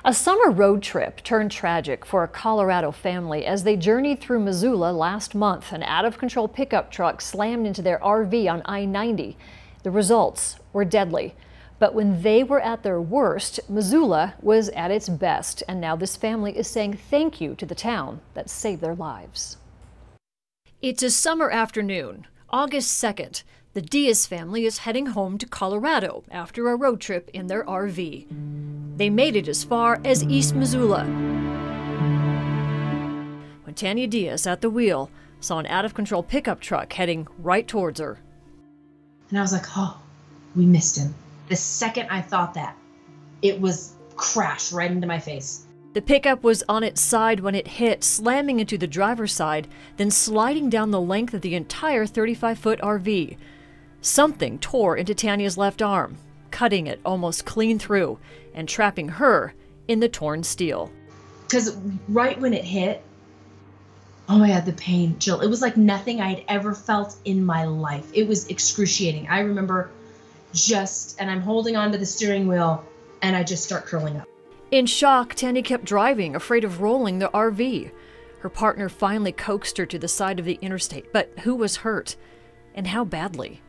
A summer road trip turned tragic for a Colorado family as they journeyed through Missoula last month. An out-of-control pickup truck slammed into their RV on I-90. The results were deadly. But when they were at their worst, Missoula was at its best. And now this family is saying thank you to the town that saved their lives. It's a summer afternoon, August 2nd. The Diaz family is heading home to Colorado after a road trip in their RV. They made it as far as East Missoula when Tanya Diaz, at the wheel, saw an out-of-control pickup truck heading right towards her. And I was like, oh, we missed him. The second I thought that, it was crashed right into my face. The pickup was on its side when it hit, slamming into the driver's side, then sliding down the length of the entire 35-foot RV. Something tore into Tanya's left arm, cutting it almost clean through and trapping her in the torn steel. Because right when it hit, oh my God, the pain, Jill, it was like nothing I had ever felt in my life. It was excruciating. I remember and I'm holding onto the steering wheel and I just start curling up. In shock, Tanya kept driving, afraid of rolling the RV. Her partner finally coaxed her to the side of the interstate, but who was hurt and how badly?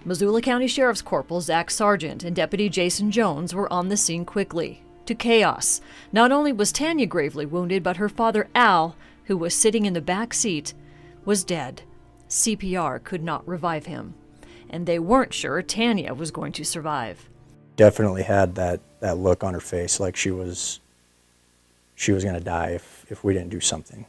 Missoula County Sheriff's Corporal Zach Sargent and Deputy Jason Jones were on the scene quickly. To chaos. Not only was Tanya gravely wounded, but her father Al, who was sitting in the back seat, was dead. CPR could not revive him. And they weren't sure Tanya was going to survive. Definitely had that look on her face like she was going to die if we didn't do something.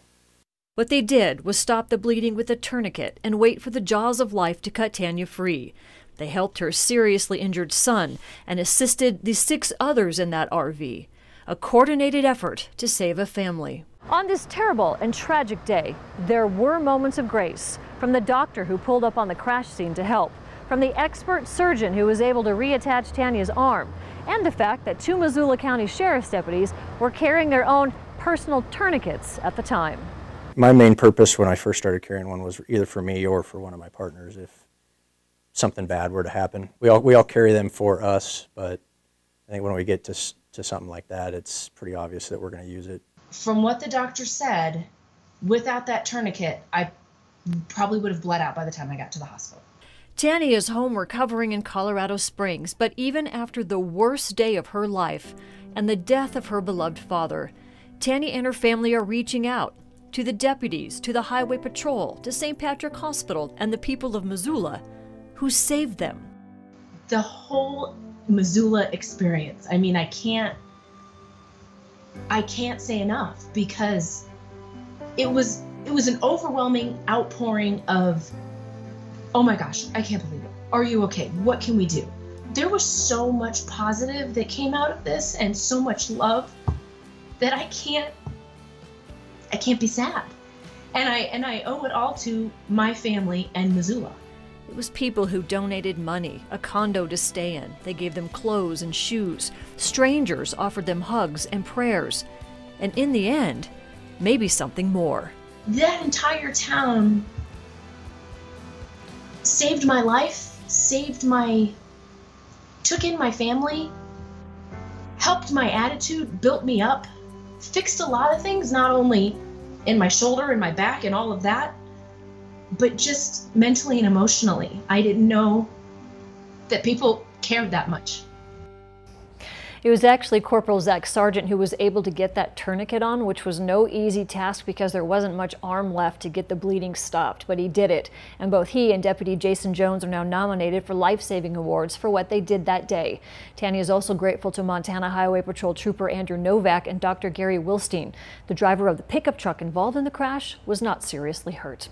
What they did was stop the bleeding with a tourniquet and wait for the jaws of life to cut Tanya free. They helped her seriously injured son and assisted the 6 others in that RV. A coordinated effort to save a family. On this terrible and tragic day, there were moments of grace, from the doctor who pulled up on the crash scene to help, from the expert surgeon who was able to reattach Tanya's arm, and the fact that 2 Missoula County Sheriff's deputies were carrying their own personal tourniquets at the time. My main purpose when I first started carrying one was either for me or for one of my partners if something bad were to happen. We all carry them for us, but I think when we get to something like that, it's pretty obvious that we're going to use it. From what the doctor said, without that tourniquet, I probably would have bled out by the time I got to the hospital. Tanya is home recovering in Colorado Springs, but even after the worst day of her life and the death of her beloved father, Tanya and her family are reaching out to the deputies, to the Highway Patrol, to St. Patrick Hospital, and the people of Missoula who saved them. The whole Missoula experience, I mean, I can't say enough, because it was an overwhelming outpouring of, oh my gosh, I can't believe it. Are you okay? What can we do? There was so much positive that came out of this and so much love that I can't be sad. And I owe it all to my family and Missoula. It was people who donated money, a condo to stay in. They gave them clothes and shoes. Strangers offered them hugs and prayers. And in the end, maybe something more. That entire town saved my life, took in my family, helped my attitude, built me up, fixed a lot of things, not only in my shoulder and my back and all of that, but just mentally and emotionally. I didn't know that people cared that much. It was actually Corporal Zach Sargent who was able to get that tourniquet on, which was no easy task because there wasn't much arm left to get the bleeding stopped, but he did it. And both he and Deputy Jason Jones are now nominated for life-saving awards for what they did that day. Tanya is also grateful to Montana Highway Patrol Trooper Andrew Novak and Dr. Gary Wilstein. The driver of the pickup truck involved in the crash was not seriously hurt.